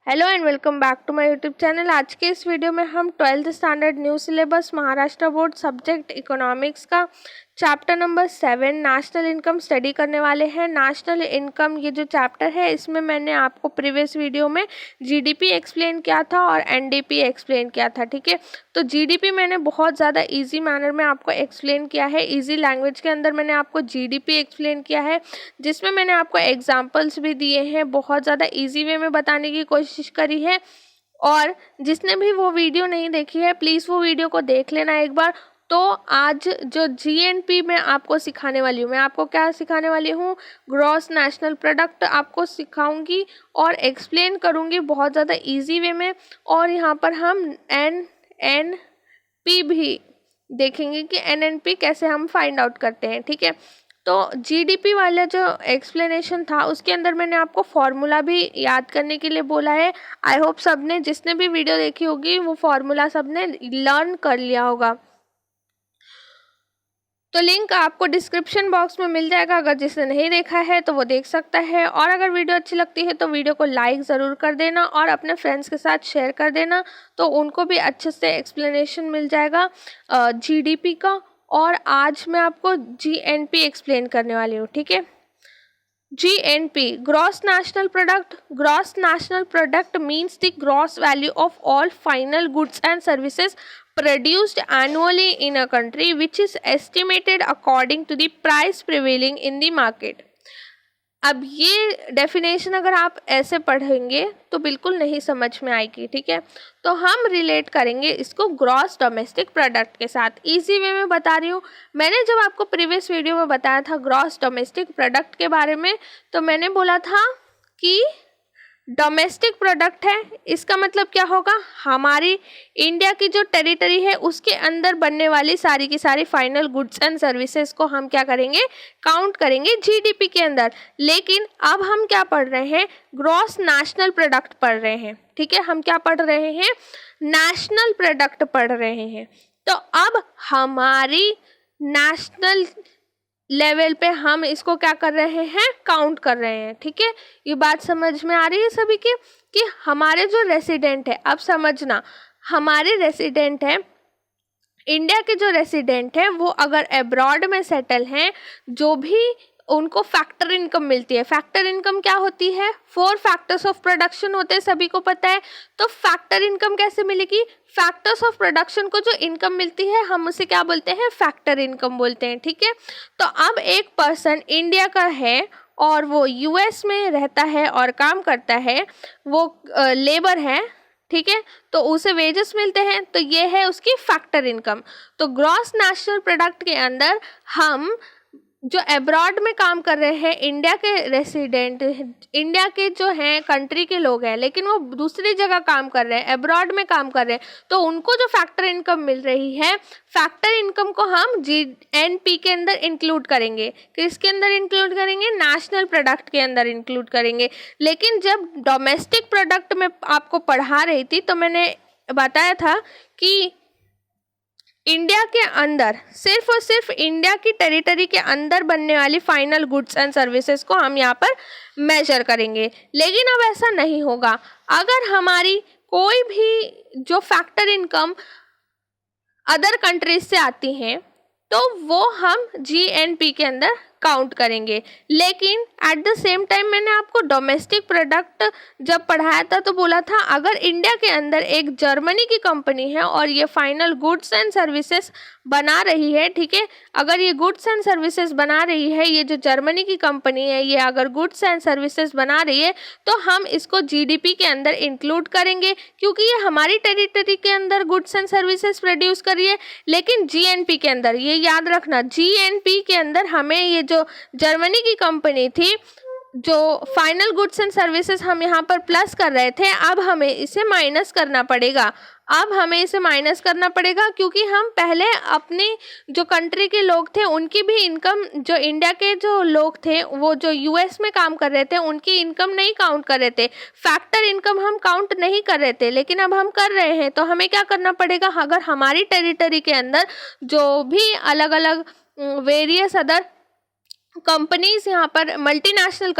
Hello and welcome back to my YouTube channel. आज के इस वीडियो में हम 12th standard new syllabus Maharashtra board subject economics का चैप्टर नंबर 7 नेशनल इनकम स्टडी करने वाले हैं। नेशनल इनकम ये जो चैप्टर है इसमें मैंने आपको प्रीवियस वीडियो में जीडीपी एक्सप्लेन किया था और एनडीपी एक्सप्लेन किया था, ठीक है। तो जीडीपी मैंने बहुत ज़्यादा इजी मैनर में आपको एक्सप्लेन किया है, इजी लैंग्वेज के अंदर मैंने आपको जीडीपी एक्सप्लेन किया है, जिसमें मैंने आपको एग्जाम्पल्स भी दिए हैं, बहुत ज़्यादा ईजी वे में बताने की कोशिश करी है। और जिसने भी वो वीडियो नहीं देखी है प्लीज़ वो वीडियो को देख लेना एक बार। तो आज जो जीएनपी में आपको सिखाने वाली हूँ, मैं आपको क्या सिखाने वाली हूँ, ग्रॉस नेशनल प्रोडक्ट आपको सिखाऊंगी और एक्सप्लेन करूँगी बहुत ज़्यादा इजी वे में। और यहाँ पर हम एनएनपी भी देखेंगे कि एनएनपी कैसे हम फाइंड आउट करते हैं, ठीक है। तो जीडीपी वाला जो एक्सप्लेनेशन था उसके अंदर मैंने आपको फॉर्मूला भी याद करने के लिए बोला है। आई होप सबने, जिसने भी वीडियो देखी होगी वो फॉर्मूला सबने लर्न कर लिया होगा। तो लिंक आपको डिस्क्रिप्शन बॉक्स में मिल जाएगा, अगर जिसने नहीं देखा है तो वो देख सकता है। और अगर वीडियो अच्छी लगती है तो वीडियो को लाइक ज़रूर कर देना और अपने फ्रेंड्स के साथ शेयर कर देना, तो उनको भी अच्छे से एक्सप्लेनेशन मिल जाएगा जीडीपी का। और आज मैं आपको जीएनपी एक्सप्लेन करने वाली हूँ, ठीक है। GNP, gross national product. Gross national product means the gross value of all final goods and services produced annually in a country which is estimated according to the price prevailing in the market। अब ये definition अगर आप ऐसे पढ़ेंगे तो बिल्कुल नहीं समझ में आएगी, ठीक है। तो हम रिलेट करेंगे इसको ग्रॉस डोमेस्टिक प्रोडक्ट के साथ, इजी वे में बता रही हूँ। मैंने जब आपको प्रीवियस वीडियो में बताया था ग्रॉस डोमेस्टिक प्रोडक्ट के बारे में, तो मैंने बोला था कि डोमेस्टिक प्रोडक्ट है, इसका मतलब क्या होगा, हमारी इंडिया की जो टेरिटरी है उसके अंदर बनने वाली सारी की सारी फाइनल गुड्स एंड सर्विसेज को हम क्या करेंगे, काउंट करेंगे जीडीपी के अंदर। लेकिन अब हम क्या पढ़ रहे हैं, ग्रॉस नेशनल प्रोडक्ट पढ़ रहे हैं, ठीक है। हम क्या पढ़ रहे हैं, नेशनल प्रोडक्ट पढ़ रहे हैं। तो अब हमारी नेशनल लेवल पे हम इसको क्या कर रहे हैं, काउंट कर रहे हैं, ठीक है। ये बात समझ में आ रही है सभी की कि हमारे जो रेसिडेंट है, अब समझना, हमारे रेसिडेंट है, इंडिया के जो रेसिडेंट है वो अगर अब्रॉड में सेटल हैं, जो भी उनको फैक्टर इनकम मिलती है। फैक्टर इनकम क्या होती है, 4 फैक्टर्स ऑफ प्रोडक्शन होते हैं, सभी को पता है। तो फैक्टर इनकम कैसे मिलेगी, फैक्टर्स ऑफ प्रोडक्शन को जो इनकम मिलती है हम उसे क्या बोलते हैं, फैक्टर इनकम बोलते हैं, ठीक है। तो अब एक पर्सन इंडिया का है और वो यूएस में रहता है और काम करता है, वो लेबर है, ठीक है, तो उसे वेजेस मिलते हैं, तो ये है उसकी फैक्टर इनकम। तो ग्रॉस नेशनल प्रोडक्ट के अंदर हम जो अब्रॉड में काम कर रहे हैं, इंडिया के रेसिडेंट, इंडिया के जो हैं कंट्री के लोग हैं लेकिन वो दूसरी जगह काम कर रहे हैं, अब्रॉड में काम कर रहे हैं, तो उनको जो फैक्टर इनकम मिल रही है, फैक्टर इनकम को हम जीएनपी के अंदर इंक्लूड करेंगे। किसके अंदर इंक्लूड करेंगे, नेशनल प्रोडक्ट के अंदर इंक्लूड करेंगे। लेकिन जब डोमेस्टिक प्रोडक्ट में आपको पढ़ा रही थी तो मैंने बताया था कि इंडिया के अंदर, सिर्फ और सिर्फ इंडिया की टेरिटरी के अंदर बनने वाली फाइनल गुड्स एंड सर्विसेज को हम यहाँ पर मेजर करेंगे। लेकिन अब ऐसा नहीं होगा, अगर हमारी कोई भी जो फैक्टर इनकम अदर कंट्रीज से आती हैं तो वो हम जीएनपी के अंदर काउंट करेंगे। लेकिन एट द सेम टाइम मैंने आपको डोमेस्टिक प्रोडक्ट जब पढ़ाया था तो बोला था अगर इंडिया के अंदर एक जर्मनी की कंपनी है और ये फाइनल गुड्स एंड सर्विसेज बना रही है, ठीक है, अगर ये गुड्स एंड सर्विसेज बना रही है, ये जो जर्मनी की कंपनी है ये अगर गुड्स एंड सर्विसेज बना रही है तो हम इसको जीडीपी के अंदर इंक्लूड करेंगे, क्योंकि ये हमारी टेरिटरी के अंदर गुड्स एंड सर्विसेज प्रोड्यूस कर रही है। लेकिन जीएनपी के अंदर, ये याद रखना, जीएनपी के अंदर हमें ये जो जर्मनी की कंपनी थी, जो फाइनल गुड्स एंड सर्विसेज हम यहाँ पर प्लस कर रहे थे, अब हमें इसे माइनस करना पड़ेगा। अब हमें इसे माइनस करना पड़ेगा क्योंकि हम पहले अपनी जो कंट्री के लोग थे उनकी भी इनकम, जो इंडिया के जो लोग थे वो जो यूएस में काम कर रहे थे उनकी इनकम नहीं काउंट कर रहे थे, फैक्टर इनकम हम काउंट नहीं कर रहे थे। लेकिन अब हम कर रहे हैं तो हमें क्या करना पड़ेगा, अगर हमारी टेरिटरी के अंदर जो भी अलग अलग वेरियस अदर कंपनीज यहाँ पर मल्टीनेशनल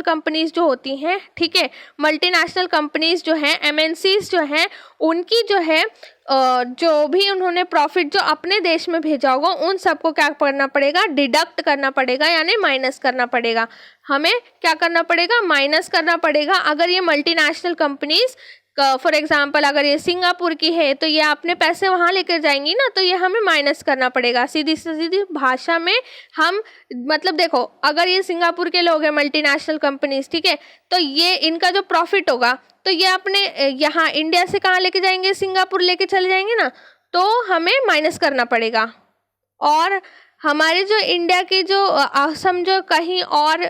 कंपनीज जो होती हैं, ठीक है, मल्टीनेशनल कंपनीज जो हैं, एमएनसीज जो हैं, उनकी जो है जो भी उन्होंने प्रॉफिट जो अपने देश में भेजा होगा उन सबको क्या करना पड़ेगा, डिडक्ट करना पड़ेगा, यानी माइनस करना पड़ेगा। हमें क्या करना पड़ेगा, माइनस करना पड़ेगा। अगर ये मल्टीनेशनल कंपनीज फॉर एग्जाम्पल अगर ये सिंगापुर की है तो ये अपने पैसे वहाँ लेकर जाएंगी ना, तो ये हमें माइनस करना पड़ेगा। सीधी से सीधी भाषा में हम मतलब देखो, अगर ये सिंगापुर के लोग हैं मल्टीनेशनल कंपनीज, ठीक है, तो ये इनका जो प्रॉफिट होगा तो ये अपने यहाँ इंडिया से कहाँ लेके जाएंगे, सिंगापुर लेके चले जाएंगे ना, तो हमें माइनस करना पड़ेगा। और हमारे जो इंडिया के जो समझो कहीं और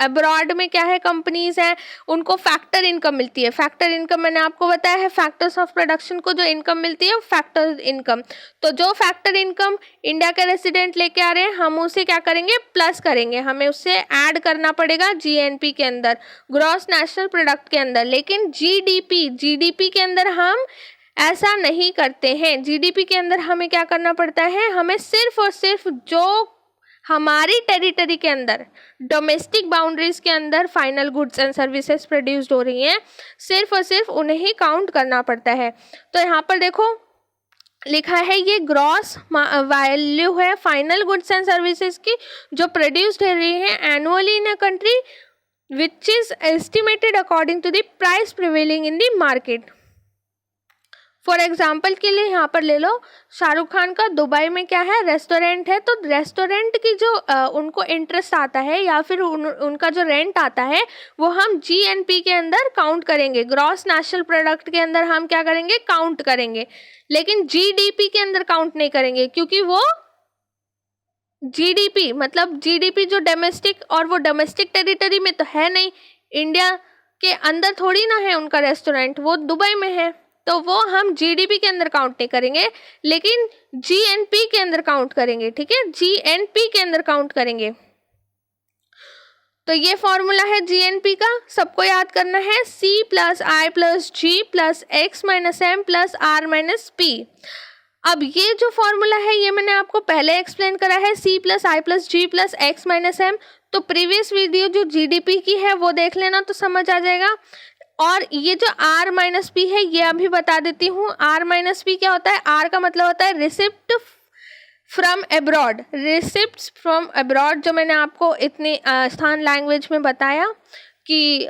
अब्रॉड में क्या है, कंपनीज हैं, उनको फैक्टर इनकम मिलती है। फैक्टर इनकम मैंने आपको बताया है, फैक्टर्स ऑफ प्रोडक्शन को जो इनकम मिलती है फैक्टर इनकम। तो जो फैक्टर इनकम इंडिया के रेसिडेंट लेके आ रहे हैं, हम उसे क्या करेंगे, प्लस करेंगे, हमें उससे ऐड करना पड़ेगा जीएनपी के अंदर, ग्रॉस नेशनल प्रोडक्ट के अंदर। लेकिन जीडीपी के अंदर हम ऐसा नहीं करते हैं। जीडीपी के अंदर हमें क्या करना पड़ता है, हमें सिर्फ और सिर्फ जो हमारी टेरिटरी के अंदर, डोमेस्टिक बाउंड्रीज के अंदर final goods and services produced हो रही हैं, सिर्फ और सिर्फ उन्हें ही काउंट करना पड़ता है। तो यहाँ पर देखो लिखा है, ये ग्रॉस वैल्यू है फाइनल गुड्स एंड सर्विसेज की जो प्रोड्यूस्ड हो रही है annually in a country which is estimated according to the price prevailing in the market. For example के लिए यहाँ पर ले लो, शाहरुख खान का दुबई में क्या है, रेस्टोरेंट है, तो रेस्टोरेंट की जो उनको इंटरेस्ट आता है या फिर उनका जो रेंट आता है वो हम जीएनपी के अंदर काउंट करेंगे, ग्रॉस नेशनल प्रोडक्ट के अंदर हम क्या करेंगे, काउंट करेंगे। लेकिन जीडीपी के अंदर काउंट नहीं करेंगे, क्योंकि वो जीडीपी मतलब जीडीपी जो डोमेस्टिक, और वो डोमेस्टिक टेरिटरी में तो है नहीं, इंडिया के अंदर थोड़ी ना है उनका रेस्टोरेंट, वो दुबई में है, तो वो हम जीडीपी के अंदर काउंट नहीं करेंगे, लेकिन जीएनपी के अंदर काउंट करेंगे। ठीक है, जीएनपी के अंदर काउंट करेंगे। तो ये फॉर्मूला है जीएनपी का, सबको याद करना है, C plus I plus G plus X minus M plus R minus P. अब ये जो फॉर्मूला है ये मैंने आपको पहले एक्सप्लेन करा है, C plus I plus G plus X minus M. तो प्रीवियस वीडियो जो जीडीपी की है वो देख लेना तो समझ आ जाएगा। और ये जो R माइनस पी है ये अभी बता देती हूँ। R माइनस पी क्या होता है, R का मतलब होता है receipt from abroad, receipt from abroad, जो मैंने आपको इतनी स्थान लैंग्वेज में बताया कि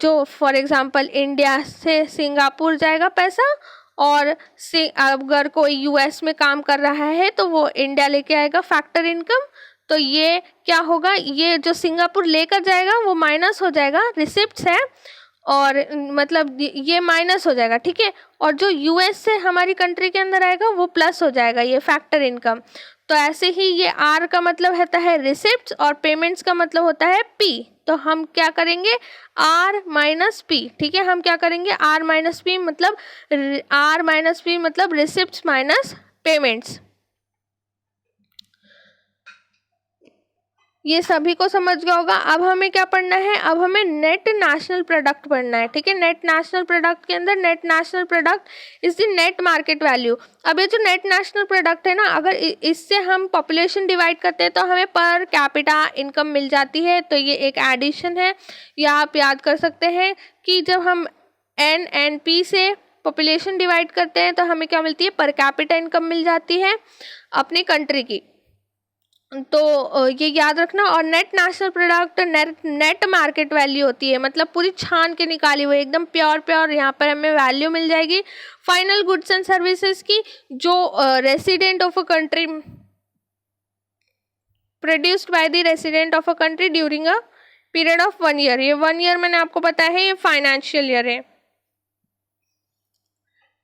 जो फॉर एग्जांपल इंडिया से सिंगापुर जाएगा पैसा, और अगर कोई यूएस में काम कर रहा है तो वो इंडिया लेके आएगा फैक्टर इनकम, तो ये क्या होगा, ये जो सिंगापुर लेकर जाएगा वो माइनस हो जाएगा, रिसिप्ट्स है, और मतलब ये माइनस हो जाएगा। ठीक है, और जो यूएस से हमारी कंट्री के अंदर आएगा वो प्लस हो जाएगा, ये फैक्टर इनकम। तो ऐसे ही ये आर का मतलब होता है रिसिप्ट्स और पेमेंट्स का मतलब होता है पी। तो हम क्या करेंगे, आर माइनस पी। ठीक है, हम क्या करेंगे, आर माइनस पी मतलब रिसिप्ट्स माइनस पेमेंट्स। ये सभी को समझ गया होगा। अब हमें क्या पढ़ना है, अब हमें नेट नेशनल प्रोडक्ट पढ़ना है। ठीक है, नेट नेशनल प्रोडक्ट के अंदर net national product is the net market value. अब ये जो नेट नेशनल प्रोडक्ट है ना, अगर इससे हम पॉपुलेशन डिवाइड करते हैं तो हमें पर कैपिटा इनकम मिल जाती है। तो ये एक एडिशन है, या आप याद कर सकते हैं कि जब हम NNP से पॉपुलेशन डिवाइड करते हैं तो हमें क्या मिलती है, पर कैपिटा इनकम मिल जाती है अपनी कंट्री की। तो ये याद रखना। और net national product net market value होती है, मतलब पूरी छान के निकाली हुई एकदम प्योर यहाँ पर हमें वैल्यू मिल जाएगी फाइनल गुड्स एंड सर्विसेज की, जो resident of a country produced by the resident of a country during a period of 1 year. ये 1 ईयर मैंने आपको बताया है, ये फाइनेंशियल ईयर है।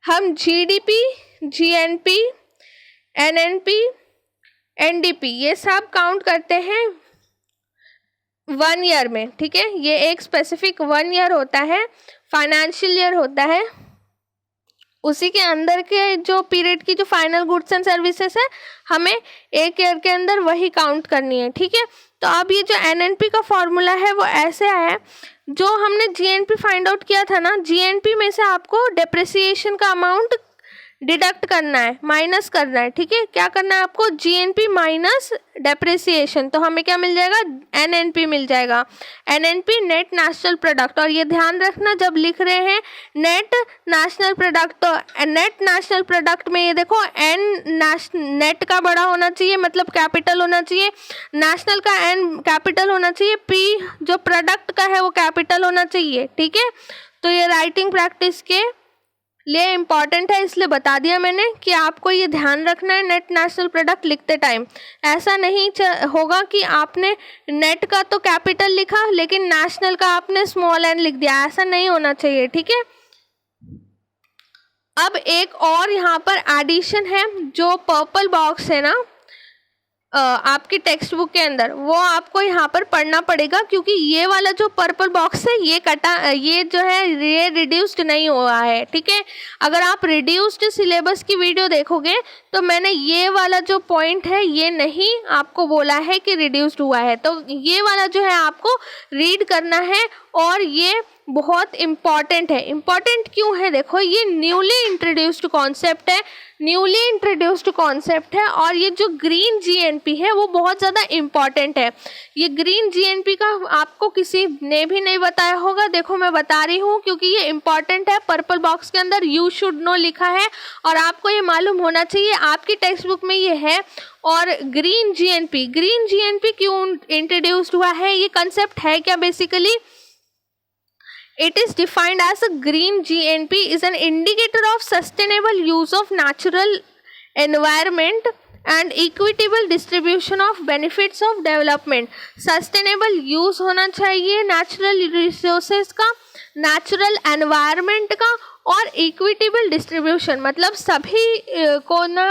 हम जीडीपी, जीएनपी, एनएनपी, एनडीपी ये सब काउंट करते हैं 1 ईयर में। ठीक है, ये एक स्पेसिफिक 1 ईयर होता है, फाइनेंशियल ईयर होता है, उसी के अंदर के जो पीरियड की जो फाइनल गुड्स एंड सर्विसेज है हमें 1 ईयर के अंदर वही काउंट करनी है। ठीक है, तो अब ये जो एनएनपी का फॉर्मूला है वो ऐसे आया, जो हमने जीएनपी फाइंड आउट किया था ना, जीएनपी में से आपको डेप्रिसिएशन का अमाउंट डिडक्ट करना है, माइनस करना है, ठीक है। क्या करना है आपको, जीएनपी माइनस डेप्रिसिएशन, तो हमें क्या मिल जाएगा, एनएनपी मिल जाएगा, एनएनपी नेट नेशनल प्रोडक्ट। और ये ध्यान रखना जब लिख रहे हैं नेट नेशनल प्रोडक्ट, तो नेट नेशनल प्रोडक्ट में ये देखो एन नेट का बड़ा होना चाहिए, मतलब कैपिटल होना चाहिए, नेशनल का एन कैपिटल होना चाहिए, पी जो प्रोडक्ट का है वो कैपिटल होना चाहिए, ठीक है। तो ये राइटिंग प्रैक्टिस के लिए इम्पॉर्टेंट है, इसलिए बता दिया मैंने कि आपको ये ध्यान रखना है नेट नेशनल प्रोडक्ट लिखते टाइम। ऐसा नहीं होगा कि आपने नेट का तो कैपिटल लिखा लेकिन नेशनल का आपने स्मॉल एन लिख दिया, ऐसा नहीं होना चाहिए, ठीक है। अब एक और यहाँ पर एडिशन है, जो पर्पल बॉक्स है ना आपकी टेक्स्ट बुक के अंदर, वो आपको यहाँ पर पढ़ना पड़ेगा, क्योंकि ये वाला जो पर्पल बॉक्स है ये जो है ये रिड्यूस्ड नहीं हुआ है, ठीक है। अगर आप रिड्यूस्ड सिलेबस की वीडियो देखोगे तो मैंने ये वाला जो पॉइंट है ये नहीं आपको बोला है कि रिड्यूस्ड हुआ है, तो ये वाला जो है आपको रीड करना है, और ये बहुत इम्पॉर्टेंट है। इम्पॉर्टेंट क्यों है, देखो ये न्यूली इंट्रोड्यूस्ड कॉन्सेप्ट है, न्यूली इंट्रोड्यूस्ड कॉन्सेप्ट है, और ये जो ग्रीन जीएनपी है वो बहुत ज़्यादा इम्पॉर्टेंट है। ये ग्रीन जीएनपी का आपको किसी ने भी नहीं बताया होगा, देखो मैं बता रही हूँ क्योंकि ये इम्पॉर्टेंट है। पर्पल बॉक्स के अंदर यू शुड नो लिखा है और आपको ये मालूम होना चाहिए, आपकी टेक्स्ट बुक में ये है। और ग्रीन जीएनपी क्यों इंट्रोड्यूस्ड हुआ है, ये कंसेप्ट है क्या, basically it is defined as a green GNP is an indicator of sustainable use of natural environment and equitable distribution of benefits of development। sustainable use होना चाहिए natural resources का, natural environment का, और equitable distribution मतलब सभी को ना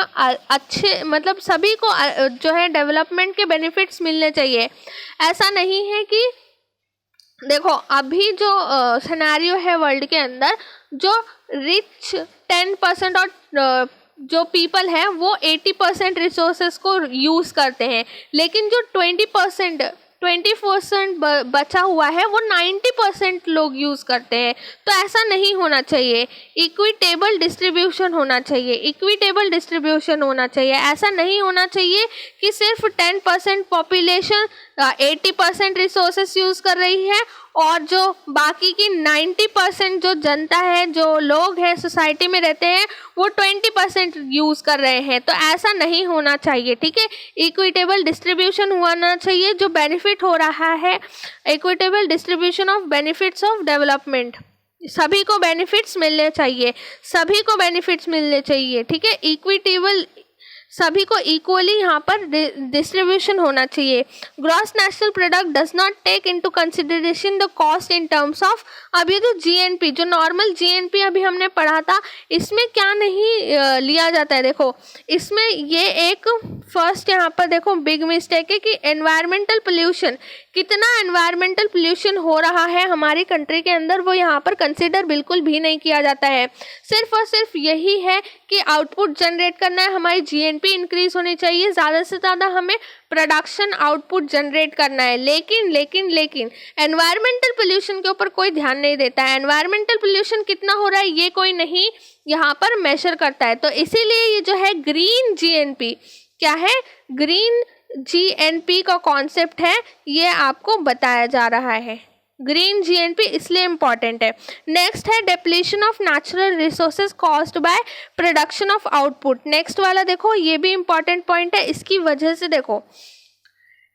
अच्छे, मतलब सभी को जो है डेवलपमेंट के बेनिफिट्स मिलने चाहिए। ऐसा नहीं है कि देखो अभी जो सिनेरियो है वर्ल्ड के अंदर, जो रिच 10% और जो पीपल है वो 80% रिसोर्सेज को यूज़ करते हैं, लेकिन जो 20% बचा हुआ है वो 90% लोग यूज़ करते हैं। तो ऐसा नहीं होना चाहिए, इक्विटेबल डिस्ट्रीब्यूशन होना चाहिए, इक्विटेबल डिस्ट्रीब्यूशन होना चाहिए। ऐसा नहीं होना चाहिए कि सिर्फ 10% पॉपुलेशन 80% रिसोर्सेस यूज़ कर रही है और जो बाकी की 90% जो जनता है, जो लोग हैं सोसाइटी में रहते हैं, वो 20% यूज़ कर रहे हैं। तो ऐसा नहीं होना चाहिए, ठीक है। इक्विटेबल डिस्ट्रीब्यूशन होना चाहिए, जो बेनिफिट हो रहा है equitable distribution of benefits of development, सभी को बेनिफिट्स मिलने चाहिए, सभी को बेनिफिट्स मिलने चाहिए, ठीक है। इक्विटेबल सभी को इक्वली यहाँ पर डिस्ट्रीब्यूशन होना चाहिए। Gross national product does not take into consideration the cost in terms of, अब ये जो जीएनपी, जो नॉर्मल जीएनपी अभी हमने पढ़ा था, इसमें क्या नहीं लिया जाता है। देखो इसमें ये एक फर्स्ट यहाँ पर देखो बिग मिस्टेक है कि एनवायरमेंटल पोल्यूशन, कितना एनवायरमेंटल पोल्यूशन हो रहा है हमारी कंट्री के अंदर, वो यहाँ पर कंसिडर बिल्कुल भी नहीं किया जाता है। सिर्फ और सिर्फ यही है कि आउटपुट जनरेट करना है, हमारी जीएनपी इंक्रीज होनी चाहिए, ज़्यादा से ज़्यादा हमें प्रोडक्शन आउटपुट जनरेट करना है। लेकिन एनवायरमेंटल पोल्यूशन के ऊपर कोई ध्यान नहीं देता है। एनवायरमेंटल पोल्यूशन कितना हो रहा है ये कोई नहीं यहाँ पर मेजर करता है। तो इसीलिए ये जो है ग्रीन जीएनपी, क्या है, ग्रीन जीएनपी का कॉन्सेप्ट है, ये आपको बताया जा रहा है। ग्रीन जीएनपी इसलिए इम्पॉर्टेंट है। नेक्स्ट है depletion of natural resources caused by production of output. Next वाला देखो, ये भी इम्पॉर्टेंट पॉइंट है, इसकी वजह से देखो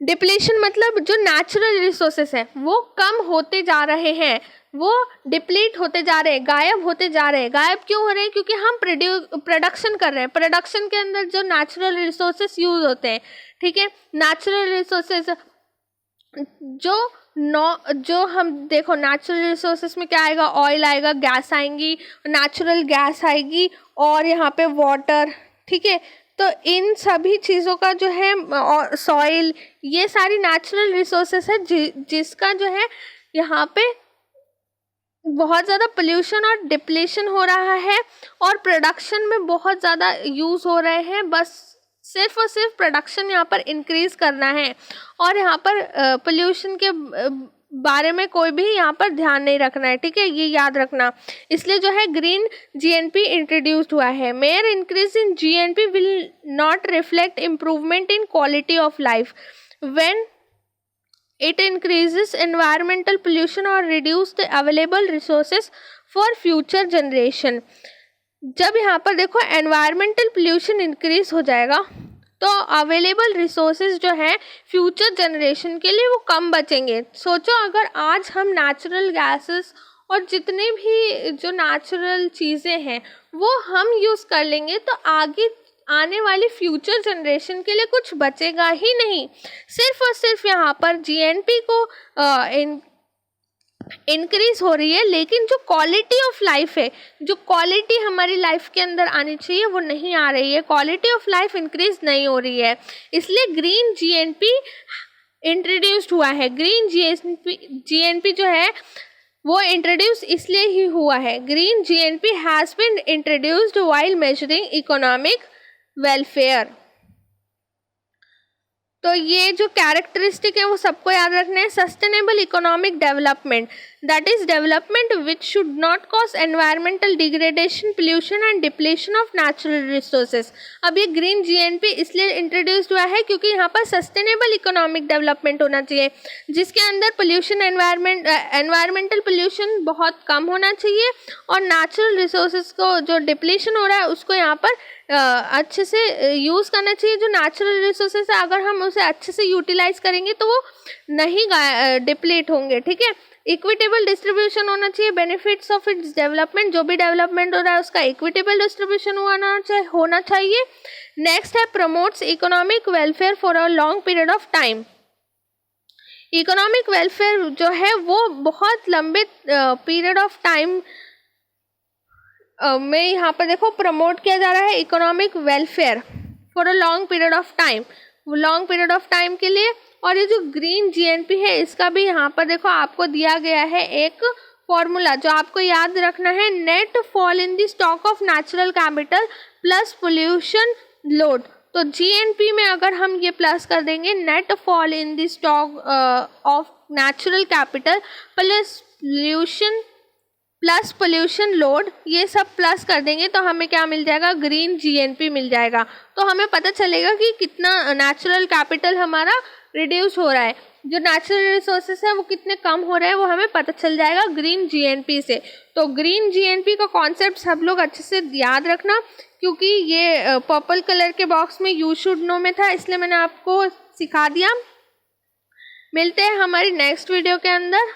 डिप्लीशन मतलब जो नेचुरल रिसोर्सेज है वो कम होते जा रहे हैं, वो डिप्लीट होते जा रहे हैं, गायब होते जा रहे हैं। गायब क्यों हो रहे हैं, क्योंकि हम प्रोडक्शन कर रहे हैं। प्रोडक्शन के अंदर जो नेचुरल रिसोर्सेज यूज होते हैं, ठीक है, नेचुरल रिसोर्सेज जो हम देखो नेचुरल रिसोर्सेज में क्या आएगा, ऑयल आएगा, गैस आएंगी, नेचुरल गैस आएगी, और यहाँ पे वाटर, ठीक है। तो इन सभी चीज़ों का जो है सॉइल, ये सारी नेचुरल रिसोर्सेज है जिसका जो है यहाँ पे बहुत ज़्यादा पोल्यूशन और डिप्लीशन हो रहा है, और प्रोडक्शन में बहुत ज़्यादा यूज़ हो रहे हैं। बस सिर्फ और सिर्फ प्रोडक्शन यहाँ पर इंक्रीज़ करना है, और यहाँ पर पोल्यूशन के बारे में कोई भी यहाँ पर ध्यान नहीं रखना है, ठीक है, ये याद रखना। इसलिए जो है ग्रीन जीएनपी इंट्रोड्यूस्ड हुआ है। Mayor increase in GNP will not reflect improvement in quality of life when it increases environmental pollution or reduce the available resources for future generation। जब यहाँ पर देखो environmental pollution increase हो जाएगा तो available resources जो है फ्यूचर जनरेशन के लिए वो कम बचेंगे। सोचो अगर आज हम नेचुरल गैसेस और जितने भी जो नेचुरल चीज़ें हैं वो हम यूज़ कर लेंगे तो आगे आने वाली फ्यूचर जनरेशन के लिए कुछ बचेगा ही नहीं। सिर्फ और सिर्फ यहाँ पर जीएनपी को इंक्रीज हो रही है, लेकिन जो क्वालिटी ऑफ लाइफ है, जो क्वालिटी हमारी लाइफ के अंदर आनी चाहिए वो नहीं आ रही है, क्वालिटी ऑफ लाइफ इंक्रीज नहीं हो रही है। इसलिए ग्रीन जीएनपी इंट्रोड्यूस्ड हुआ है। ग्रीन जीएनपी जो है वो इंट्रोड्यूस इसलिए ही हुआ है। Green GNP has been introduced while measuring economic welfare. तो ये जो कैरेक्टरिस्टिक है वो सबको याद रखना है। Sustainable economic development, that is development which should not cause environmental degradation, pollution and depletion of natural resources. अब ये ग्रीन जीएनपी इसलिए इंट्रोड्यूस्ड हुआ है क्योंकि यहाँ पर सस्टेनेबल इकोनॉमिक डेवलपमेंट होना चाहिए, जिसके अंदर पोल्यूशन, एनवायरमेंटल पोल्यूशन बहुत कम होना चाहिए और नेचुरल रिसोर्सेज को जो डिप्लीशन हो रहा है उसको यहाँ पर अच्छे से यूज़ करना चाहिए। जो नेचुरल रिसोर्सेज है अगर हम उसे अच्छे से यूटिलाइज करेंगे तो वो नहीं डिप्लीट होंगे, ठीक है। इक्विटेबल डिस्ट्रीब्यूशन होना चाहिए बेनिफिट्स ऑफ इट्स डेवलपमेंट, जो भी डेवलपमेंट हो रहा है उसका इक्विटेबल डिस्ट्रीब्यूशन होना चाहिए। नेक्स्ट है promotes economic welfare for a long period of time. Economic welfare जो है वो बहुत लंबे पीरियड ऑफ टाइम में यहाँ पर देखो प्रमोट किया जा रहा है economic welfare for a long period of time, long period of time के लिए। और ये जो ग्रीन जीएनपी है इसका भी यहाँ पर देखो आपको दिया गया है एक फॉर्मूला जो आपको याद रखना है। Net fall in the stock of natural capital plus pollution load. तो जीएनपी में अगर हम ये प्लस कर देंगे net fall in the stock of natural capital plus pollution load, ये सब प्लस कर देंगे तो हमें क्या मिल जाएगा, ग्रीन जीएनपी मिल जाएगा। तो हमें पता चलेगा कि कितना नेचुरल कैपिटल हमारा रिड्यूस हो रहा है, जो नेचुरल रिसोर्सेस है वो कितने कम हो रहे हैं वो हमें पता चल जाएगा ग्रीन जीएनपी से। तो ग्रीन जीएनपी का कॉन्सेप्ट सब लोग अच्छे से याद रखना, क्योंकि ये पर्पल कलर के बॉक्स में यू शुड नो में था इसलिए मैंने आपको सिखा दिया। मिलते हैं हमारी नेक्स्ट वीडियो के अंदर।